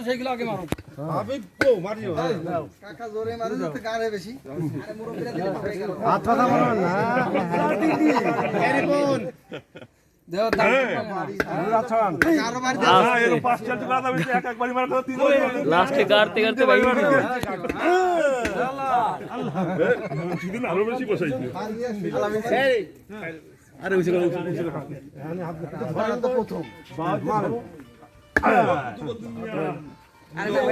সেগুলো আগে মারো। কাকা জোরে মারো যাতে গায়ে বেশি। হাত পাতা মারো না। দেও দাও রাছান কারো বাড়ি দাও এর পাঁচ চারটি গাদা বেশি এক এক বাড়ি মারা করে তিন লাস্টে গাড়তে গাড়তে ভাই আল্লাহ আল্লাহ দিন আরো বেশি বসাইছে আরে ওই জায়গা আমি হাত ধরে তো প্রথম মারো আরে ভাই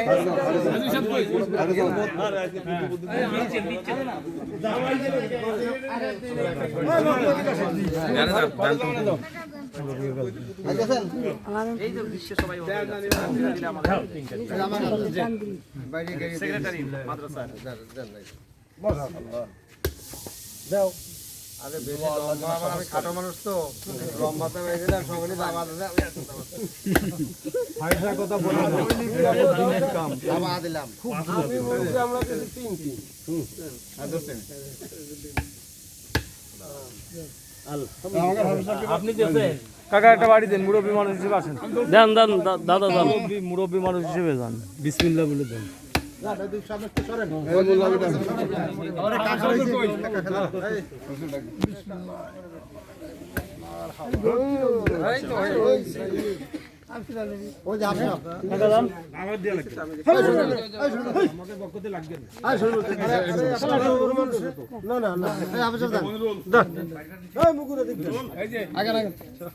আমি সব কই আরে নিচে নিচে এই যে বিশ্ব সবাই বাইরে সেক্রেটারি মাদ্রাসা মাশাআল্লাহ দাও আরে বেশি লম্বা আমি খাটো মানুষ তো লম্বাতে বেশি না সঙ্গে দাম আছে পয়সা কথা বলা দিনের কাম দাবা দিলাম আমরা তিন আর দোস্ত আপনি যেতে কাকা একটা বাড়ি দেন মুরব্বী মানুষ হিসেবে আসেন দেন দেন দাদা দেন মুরব্বী মানুষ হিসেবে যান বিসমিল্লাহ বলে দেন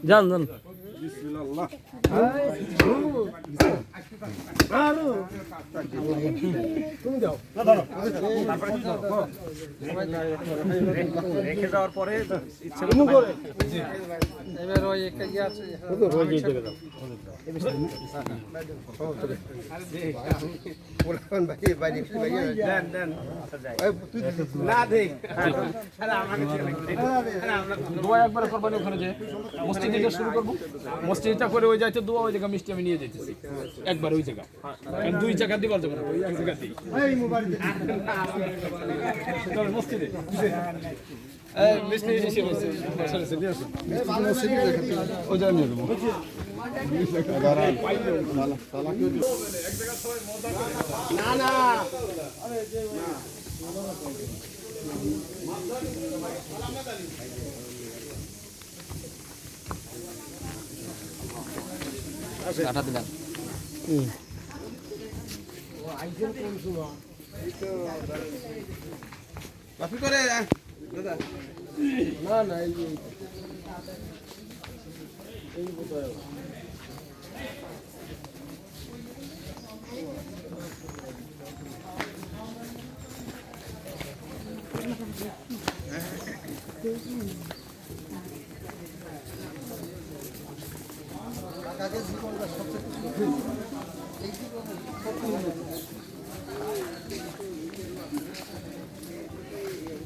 যান যান রেখে যাওয়ার পরে ইচ্ছা এবার ওই একটা ইয়ে আছে একবার করবানি ওখানে যে মসজিদ থেকে শুরু করবো মসজিদটা করে ওই যাইতে দোয়া ওই জায়গা মিষ্টি আমি নিয়ে যেতেছি একবার ওই জায়গা দুই জায়গা দিবার যাবো না ওই এক জায়গা দিই মসজিদে মিষ্টি এসে বসে ওই জায়গা নিয়ে যাবো না না কাটা দিলাম বাপি করে দাদা না না এই কাকাকে জীবনটা সবচেয়ে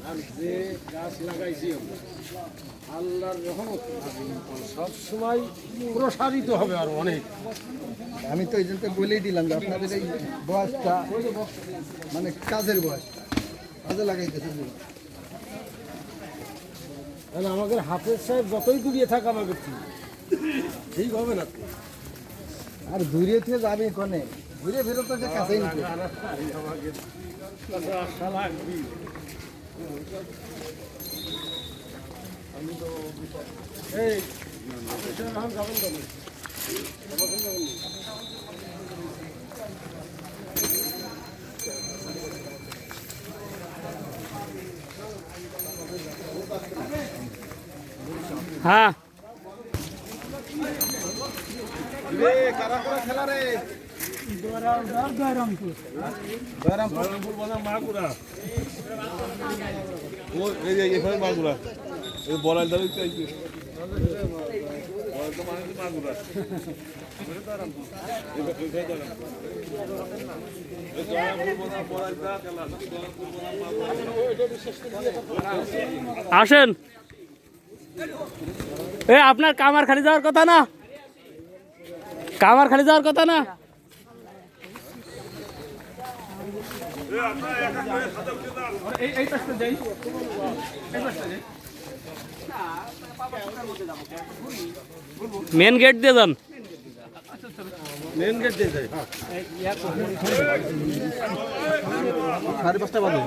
আর যে গাছ লাগাইছি আল্লাহর রহমত সব সময় প্রসারিত হবে আর অনেক। আমি তো এই জন্য বলেই দিলাম যে আপনাদের এই বয়সটা মানে কাজের বয়স কাজে লাগাইতেছে তাহলে আমাদের হাফেজ সাহেব যতই দূরিয়ে থাকা আমাকে ঠিক হবে না আর দূরিয়ে থেকে যাবে কোনে ঘুরে ফেরত তো কাছেই নিতে আমি তো এই যাবেন কবে হ্যাঁ কারা কারা খেলা রে দয়রামপুর বাজার মাগুরা ও এই যে এখানে মাগুরা এই বড়াল দাঁড়িয়ে চাইছে মাগুরা আসেন এ আপনার কামার খালি যাওয়ার কথা না, কামার খালি যাওয়ার কথা না। মেন গেট দিয়ে যান। মেন গেট দিয়ে যায়। সাড়ে 5টা বাজে।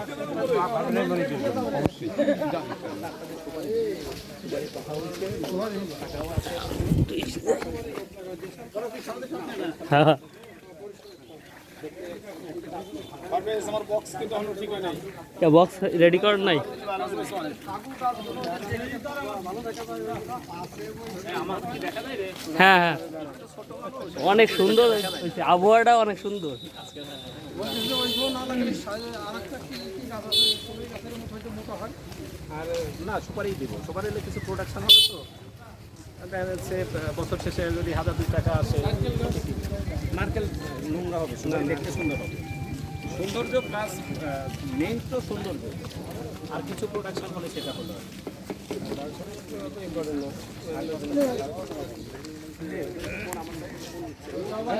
হ্যাঁ বক্স রেডি করার নাই। হ্যাঁ হ্যাঁ অনেক সুন্দর হয়েছে, আবহাওয়াটা অনেক সুন্দর। আর না সুপারি দিব, সুপারি হলে কিছু প্রোডাকশন হবে তো দেখা যাচ্ছে বছর শেষে যদি 1000-2 টাকা আসে। নারকেল নোংরা হবে, সুন্দর দেখতে সুন্দর হবে। সৌন্দর্য প্লাস মেইন তো সৌন্দর্য, আর কিছু প্রোডাকশন হলে সেটা হলো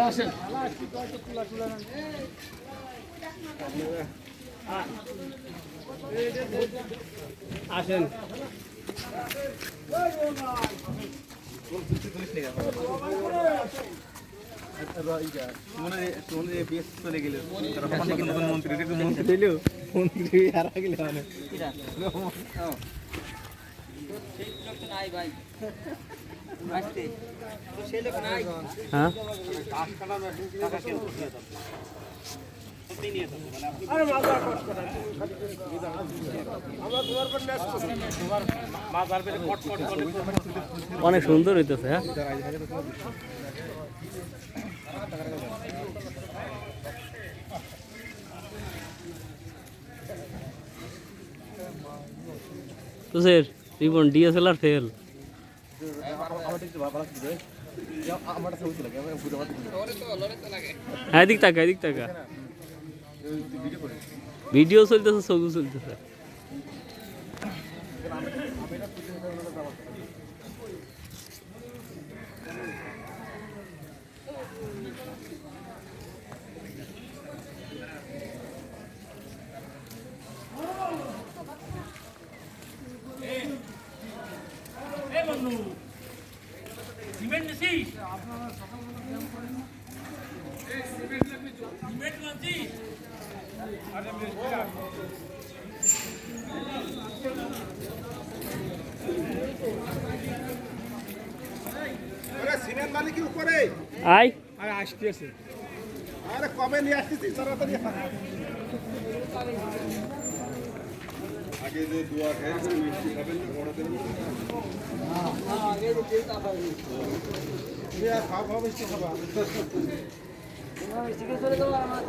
আসেন। আসেন। চলে গেল মন্ত্রী দিল, মন্ত্রী হারা গেল মানে হ্যাঁ অনেক সুন্দর হইতেছে। হ্যাঁ তো স্যার রিবন ডিএসএলআর ফেল। হ্যাঁ এদিক টাকা, এদিক টাকা, ভিডিও চলতেছে, ছবি চলতেছে। সিমেন্ট মানে কি উপরে? আয় আর আসতেছে আরে কবে নিয়ে আসতেছি তাড়াতাড়ি। আগে যে দুয়া খাই করে মিষ্টি খাবেন না বড় দেবেন। আগে যে কেতা খাবেন। খাওয়া মিষ্টি খাবা। মিষ্টি চলে যাবো আমার।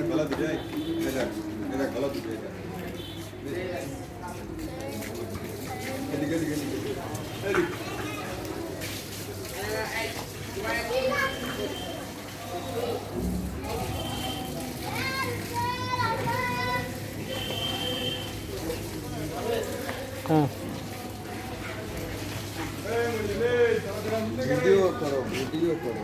गलत हो जाए मेरा गलत हो जाएगा। हाँ वीडियो करो, वीडियो करो।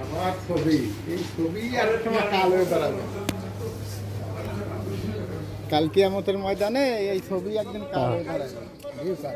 আমার ছবি, এই ছবি আর সময় কাল হয়ে দাঁড়াবে। কাল কিয়ামতের ময়দানে এই ছবি একদিন কাল হয়ে দাঁড়াবে। জি স্যার।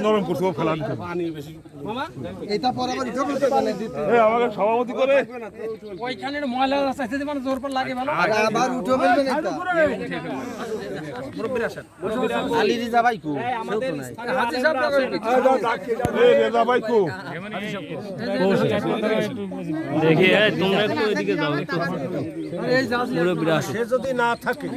নরম করছে ও ফেলান এটা পরে আবার উঠে বলতে পারেন আমাকে সভাপতি করে ওইখানে ময়লা রাস্তা মানে জোর পর লাগে ভালো আর আবার উঠে বলবেন এটা মুরব্বির আসেন আলী রিজা ভাই কো আমাদের হাজি সাহেব রেজা ভাই কো দেখি তোমরা একটু এদিকে যাও মুরব্বির আসেন সে যদি না থাকে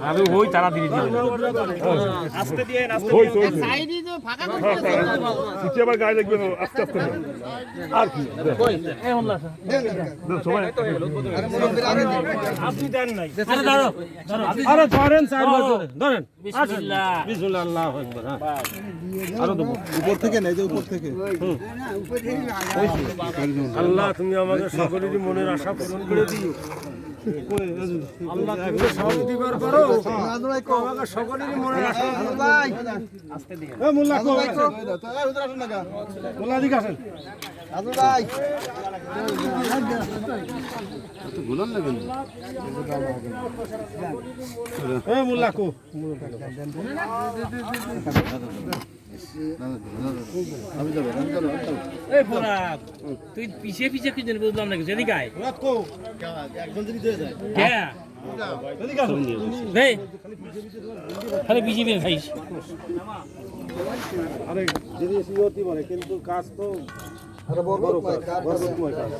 আরে ওই তারা দিয়ে দিবে আস্তে দিয়ে আস্তে ওই তো সিটি আবার গায়ে লাগবে আস্তে আস্তে আর কি এই হল্লা সবাই আপনি দেন নাই আরে দাঁড়াও আরে ধরেন স্যার ধরেন বিসমিল্লাহ বিসমিল্লাহ আল্লাহু আকবার আরো দেবো উপর থেকে নেই যে উপর থেকে আল্লাহ তুমি আমাদের সকলেরই মনের আশা পূরণ করে দিও আল্লাহ তুমি সভাপতি করো আমাদের সকলেরই মনের আশা ভাই আস্তে দিয়ে মোল্লা কো মোল্লা দিকে আসেন আদু ভাই মোল্লা কো এই পোরা তুই পিছে পিছে কি জানি বুঝলাম না কিছু এদিকে আয় একজন যদি দিয়ে যায় কে এদিকে আসুন এই খালি পিছে পিছে খাইস আরে জিনিস ইয়তি বলে কিন্তু কাজ তো আরে বড় কাজ বরকতময় কাজ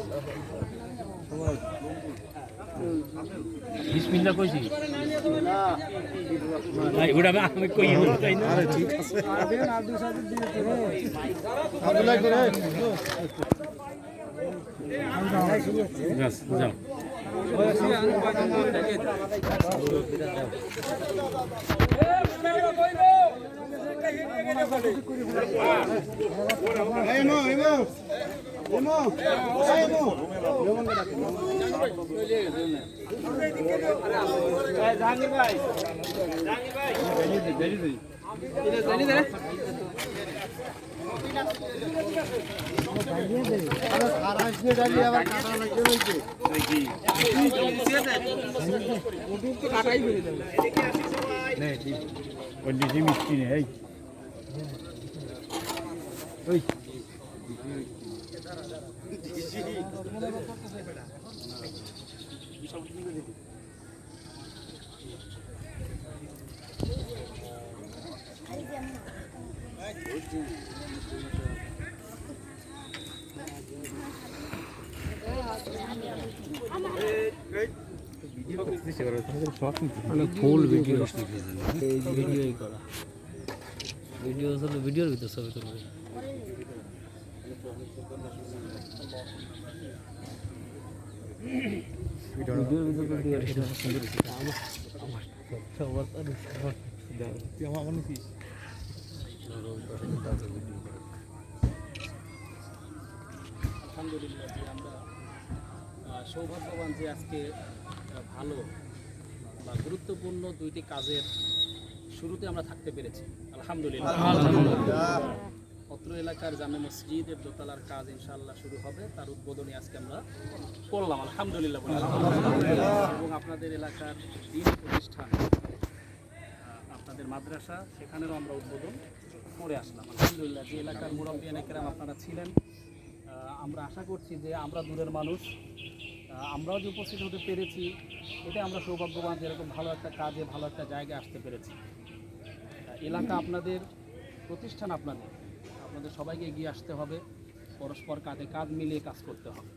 বিসমিল্লাহ কইছি ভাই ওটা আমি কই হল তাই না আরে ঠিক আছে আব্দুল্লাহ করে যাও জাহাঙ্গীর ভাই মিষ্টি নেই ফুল ভিডিও ভিডিওই করা ভিডিও আসলে ভিডিওর ভিতর ছবি তুলবে ভিডিওর ভিতরে দিয়ে এটা সুন্দর হয়েছে। আমার সবার তো তুই আমার মনে কি আলহামদুলিল্লাহ যে আমরা সৌভাগ্যবান যে আজকে ভালো বা গুরুত্বপূর্ণ দুইটি কাজের শুরুতে আমরা থাকতে পেরেছি আলহামদুলিল্লাহ। অত্র এলাকার জামে মসজিদের দোতলার কাজ ইনশাআল্লাহ শুরু হবে, তার উদ্বোধনী আজকে আমরা করলাম আলহামদুলিল্লাহ বলে। এবং আপনাদের এলাকার দিন প্রতিষ্ঠান আপনাদের মাদ্রাসা সেখানেরও আমরা উদ্বোধন করে আসলাম আলহামদুলিল্লাহ। যে এলাকার মুরব্বিয়ান একরাম আপনারা ছিলেন, আমরা আশা করছি যে আমরা দূরের মানুষ, আমরাও যে উপস্থিত হতে পেরেছি এটা আমরা সৌভাগ্যবান যে এরকম ভালো একটা কাজে ভালো একটা জায়গায় আসতে পেরেছি। এলাকা আপনাদের, প্রতিষ্ঠান আপনাদের, আপনাদের সবাইকে এগিয়ে আসতে হবে, পরস্পর কাঁধে কাঁধ মিলিয়ে কাজ করতে হবে।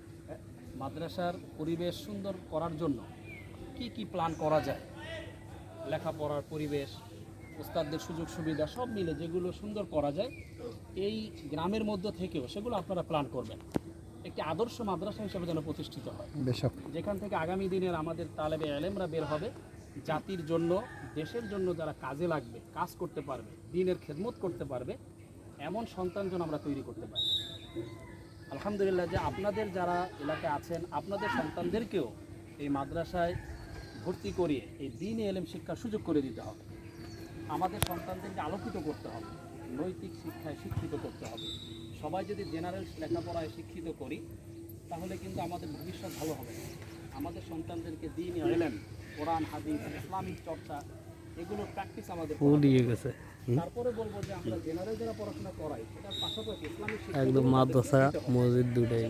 মাদ্রাসার পরিবেশ সুন্দর করার জন্য কি কি প্ল্যান করা যায়, লেখাপড়ার পরিবেশ, ওস্তাদদের সুযোগ সুবিধা সব মিলে যেগুলো সুন্দর করা যায় এই গ্রামের মধ্য থেকেও সেগুলো আপনারা প্ল্যান করবেন। একটি আদর্শ মাদ্রাসা হিসেবে যেন প্রতিষ্ঠিত হয়, যেখান থেকে আগামী দিনের আমাদের তালেবে এলেমরা বের হবে, জাতির জন্য দেশের জন্য যারা কাজে লাগবে, কাজ করতে পারবে, দ্বীনের খেদমত করতে পারবে, এমন সন্তান যেন আমরা তৈরি করতে পারি। আলহামদুলিল্লাহ যে আপনাদের যারা এলাকায় আছেন আপনাদের সন্তানদেরকেও এই মাদ্রাসায় ভর্তি করিয়ে এই দ্বীনে এলেম শিক্ষার সুযোগ করে দিতে হবে। আমাদের সন্তানদেরকে আলোকিত করতে হবে, নৈতিক শিক্ষায় শিক্ষিত করতে হবে। সবাই যদি জেনারেল লেখাপড়ায় শিক্ষিত করি তাহলে কিন্তু আমাদের ভবিষ্যৎ ভালো হবে। আমাদের সন্তানদেরকে দ্বীনে এলেম, কোরআন হাদিস, ইসলামিক চর্চা এগুলোর প্র্যাকটিস আমাদের দিয়ে গেছে। তারপরে বলবো যে আমরা জেনারেল যারা পড়াশোনা করাই সেটার পাশাপাশি ইসলামিক একদম মাদ্রাসা মসজিদ দুটাই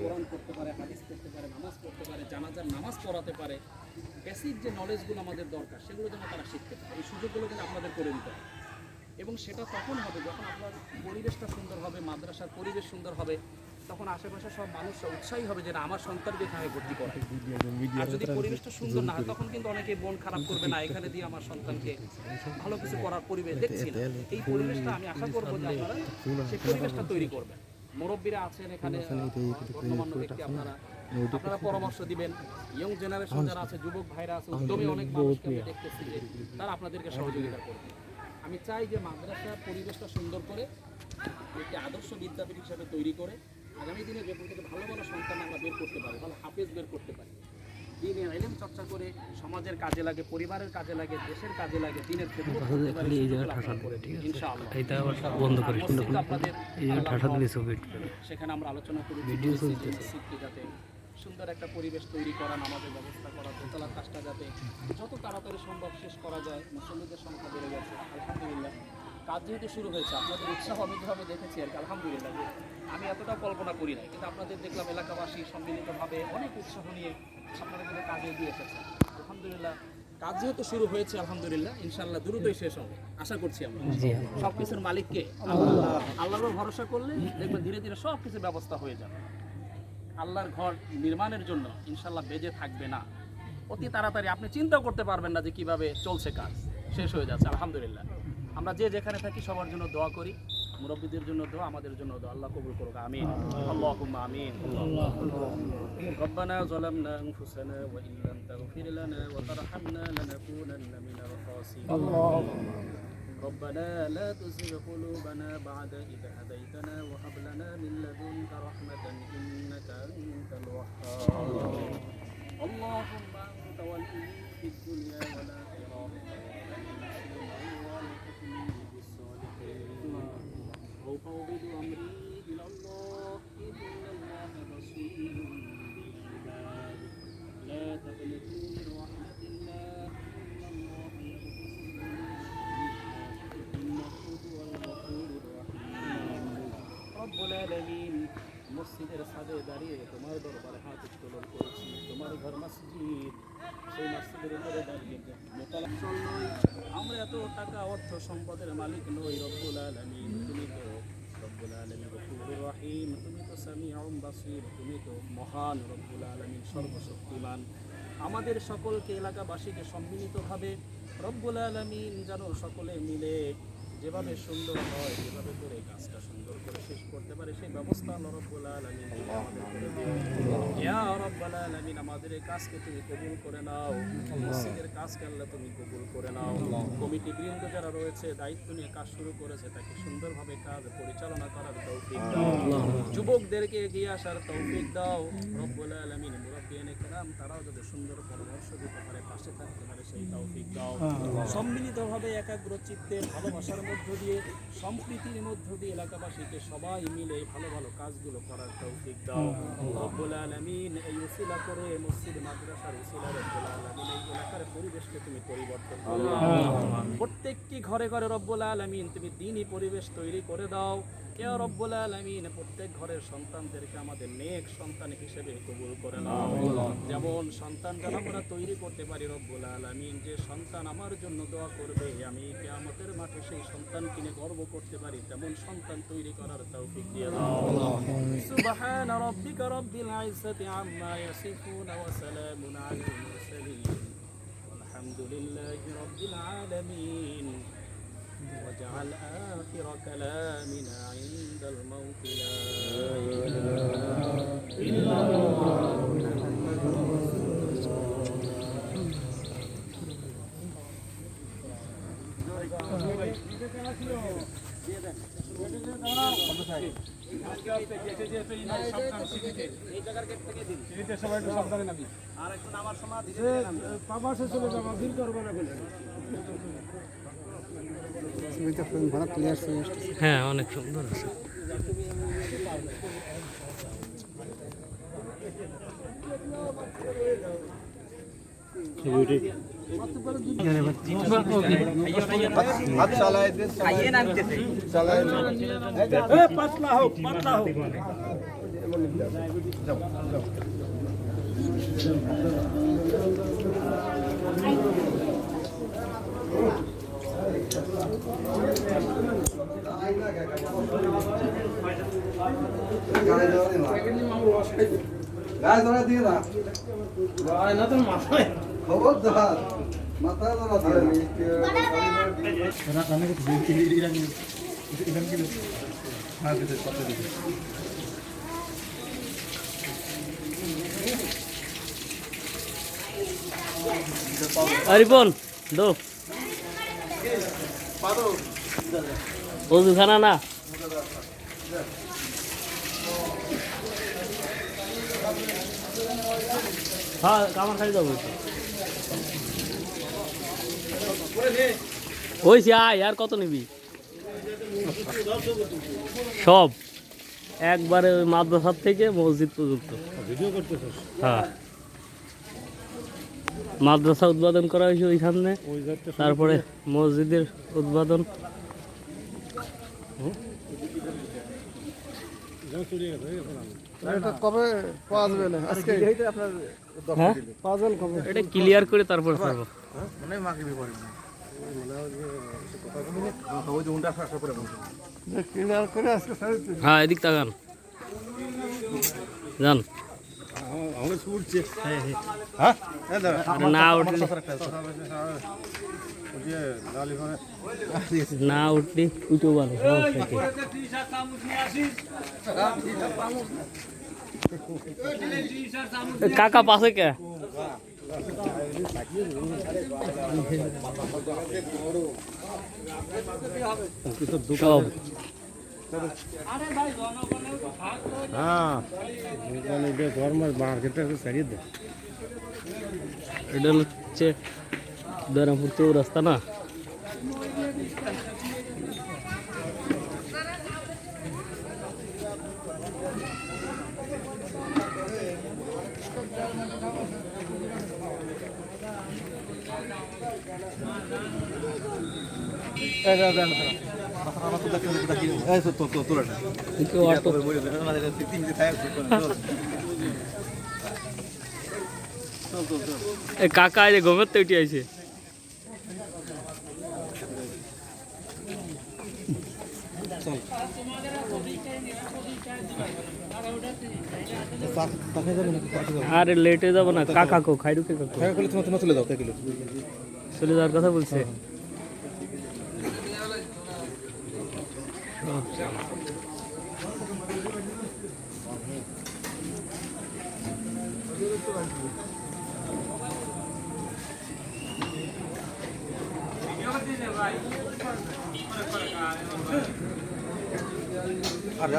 কোরআন করতে পারে, হাদিস করতে পারে, নামাজ পড়তে পারে, জানাজার নামাজ পড়াতে পারে, বেসিক যে নলেজগুলো আমাদের দরকার সেগুলো যেন তারা শিখতে পারে। এই সুযোগগুলো কিন্তু আপনাদের করে দিতে হবে। এবং সেটা তখন হবে যখন আপনার পরিবেশটা সুন্দর হবে, মাদ্রাসার পরিবেশ সুন্দর হবে, তখন আশেপাশে সব মানুষরা উৎসাহী হবে যে না আমার সন্তানকে এখানে ভর্তি করায়। আর যদি পরিবেশটা সুন্দর না হয় তখন কিন্তু অনেকে মন খারাপ করবে, না এখানে দিয়ে আমার সন্তানকে ভালো কিছু করার পরিবেশ দেখছি না। এই পরিবেশটা আমি আশা করবো যে আপনারা সেই পরিবেশটা তৈরি করবেন। মুরব্বীরা আছেন এখানে, গণ্যমান্য ব্যক্তি আপনারা পরামর্শ দিবেন। ইয়ং জেনারেশন যারা আছে, যুবক ভাইরা আছে, উদ্যমী অনেক মানুষকে আমি দেখতেছি যে তারা আপনাদেরকে সহযোগিতা করবে। আমি চাই যে মাদ্রাসার পরিবেশটা সুন্দর করে একটি আদর্শ বিদ্যাপীঠ হিসাবে তৈরি করে আগামী দিনে যেখান থেকে ভালো ভালো সন্তান আমরা বের করতে পারি, ভালো হাফেজ বের করতে পারি, দ্বীনের ইলম চর্চা করে সমাজের কাজে লাগে, পরিবারের কাজে লাগে, দেশের কাজে লাগে, দ্বীনের খেদমত করতে পারি। এই জায়গা ঠাসা করে ইনশাআল্লাহ এটা আবার বন্ধ করে আপনাদের এই জায়গা ঠাসা দিলে ছবি সেখানে আমরা আলোচনা করি ভিডিও চলছে যাতে সুন্দর একটা পরিবেশ তৈরি করা, নামাজের ব্যবস্থা করা, দোতলার কাজটা যাতে যত তাড়াতাড়ি সম্ভব শেষ করা যায়। মুসল্লিদের সংখ্যা বেড়ে গেছে আলহামদুলিল্লাহ। কাজ যেহেতু শুরু হয়েছে আপনাদের উৎসাহ অমিতভাবে দেখেছি আর কি আলহামদুলিল্লাহ। যে আমি এতটা কল্পনা করি নাই, কিন্তু আপনাদের দেখলাম এলাকাবাসী সম্মিলিতভাবে অনেক উৎসাহ নিয়ে আপনারা কিন্তু কাজে এগিয়ে এসেছেন আলহামদুলিল্লাহ। কাজ যেহেতু শুরু হয়েছে আলহামদুলিল্লাহ ইনশাআল্লাহ দ্রুতই শেষ হবে আশা করছি আমরা। সব কিছুর মালিককে আল্লাহর উপর ভরসা করলে দেখবেন ধীরে ধীরে সব কিছুর ব্যবস্থা হয়ে যাবে। আল্লাহর ঘর নির্মাণের জন্য ইনশাআল্লাহ বেজে থাকবে না অতি তাড়াতাড়ি। আপনি চিন্তাও করতে পারবেন না যে কিভাবে চলছে কাজ, শেষ হয়ে যাচ্ছে আলহামদুলিল্লাহ। আমরা যে যেখানে থাকি সবার জন্য দোয়া করি, মুরব্বীদের জন্য দোয়া, আমাদের জন্য দোয়া। আল্লাহ কবুল করুক, আমিন। আল্লাহুম্মা আমিন। রব্বানা যালামনা আনফুসানা ওয়া ইন লাম তাগফির লানা ওয়া তারহামনা লানাকুনান্না মিনাল খাসিরিন। ربنا لا تزغ قلوبنا بعد إذ هديتنا وهب لنا من لدنك رحمة إنك أنت الوهاب. اللهم أنت ولي في الدنيا والآخرة وأفوض أمري إلى الله إن الله بصير بالعباد لا تقنطوا من رحمة الله إن الله রব্বুল আলামিন। মসজিদের ছাদে দাঁড়িয়ে তোমার দরবারে হাত উত্তোলন করেছি, তোমার ঘর মসজিদ, সেই মসজিদের উপরে দাঁড়িয়ে মোতালা নই, আমরা এত টাকা অর্থ সম্পদের মালিক নই। রব্বুল আলামিন তুমি তো রব্বুল আলামিন গফুরুর রহিম, তুমি তো সামিউন বাসীর, তুমি তো মহান রব্বুল আলামিন সর্বশক্তিমান। আমাদের সকলকে এলাকাবাসীকে সম্মিলিতভাবে রব্বুল আলামিন যেন সকলে মিলে যেভাবে সুন্দর হয়, যেভাবে করে কাজটা সুন্দর করে শেষ করতে পারে সেই ব্যবস্থা আল্লাহ রাব্বুল আলামিন আমাদের করে দিন। ইয়া রাব্বাল আলামিন, আমাদের এই কাজকে তুমি কবুল করে নাও, মসজিদের কাজকে আল্লাহ তুমি কবুল করে নাও। কমিটি বৃন্দ যারা রয়েছে দায়িত্ব নিয়ে কাজ শুরু করেছে তাকে সুন্দরভাবে কাজ পরিচালনা করার তৌফিক দাও, যুবকদেরকে এগিয়ে আসার তৌফিক দাও রব্বুল আলামিন। মুরাব্বিয়ানে কেরাম তারাও যাতে সুন্দর পরামর্শ দিতে পারে, পাশে থাকতে পারে সেই তৌফিক দাও। সম্মিলিতভাবে একাগ্র চিত্তে ভালোবাসার মধ্য দিয়ে, সম্প্রীতির মধ্য দিয়ে এলাকাবাসীকে সবাই মিলে ভালো ভালো কাজগুলো করার তৌফিক দাও রব্বুল আলামিন। এই উসিলা করে মসজিদ মাদ্রাসার উসিলা রব্বুল আলামিন এই এলাকার পরিবেশকে তুমি পরিবর্তন করে দাও। প্রত্যেকটি ঘরে ঘরে রব্বুল আলামিন তুমি দ্বীনি পরিবেশ তৈরি করে দাও। ইয়া রব্বুল আলামিন, প্রত্যেক ঘরের সন্তানদেরকে আমাদের নেক সন্তান হিসেবে কবুল করে নাও। যেমন সন্তান যেন আমরা তৈরি করতে পারি রব্বুল আলামিন, যে সন্তান আমার জন্য দোয়া করবে আমি কিয়ামতের মাঠে সেই সন্তান কিনে গর্ব করতে পারি, তেমন সন্তান তৈরি করার তৌফিক দিয়ে দাও। সুবহানা রাব্বিকা রাব্বিল ইজ্জাতি আম্মা ইয়াসিফুন ওয়া সালামুন আলাল মুরসালিন ওয়ালহামদুলিল্লাহি রাব্বিল আলামিন। واجعل آخر كلامنا عند الموت لا إله إلا الله. হ্যাঁ, অনেক সুন্দর আছে। পাতলা হোক, পাতলা হোক। গায়ে ধরা দিয়ে না, গায়ে না তো মাথায় খবর ধর, মাথায় ধরা দিয়ে রিপন দো ওজুখানা না হ্যাঁ কামার খালি যাবো ওইসি আয় আর কত নিবি সব একবারে ওই মাদ্রাসার থেকে মসজিদ পর্যন্ত ভিডিও করতেছিস? হ্যাঁ মাদ্রাসা উদ্বোধন করা হয়েছে ওইখানে, তারপরে মসজিদের উদ্বোধন। কবে পাওয়া যাবে না আজকে আপনার হ্যাঁ পাওয়া যাবে কবে? এটা ক্লিয়ার করে তারপর ছাড়বো। মানে মাকে বিপরীত ওই যে উন্ডা ফাঁকা করে বলছে ক্লিয়ার করে আজকে সাড়ে হ্যাঁ এদিক তাকান যান আমার ছুটছে। হ্যাঁ না উঠলি না উঠলি উঠো ভালো কাকা পাশে কে সব হ্যাঁ গরমের মার্কেটটা ছাড়িয়ে দে। এটা হচ্ছে দরামপুর চৌরাস্তা না? কাকা যে ঘুমের তো উঠে আইছে। আরে লেটে যাবো না, কাকা কো খাইরুকে কাকু তোমার চলে যাও চলে যাওয়ার কথা বলছে। আর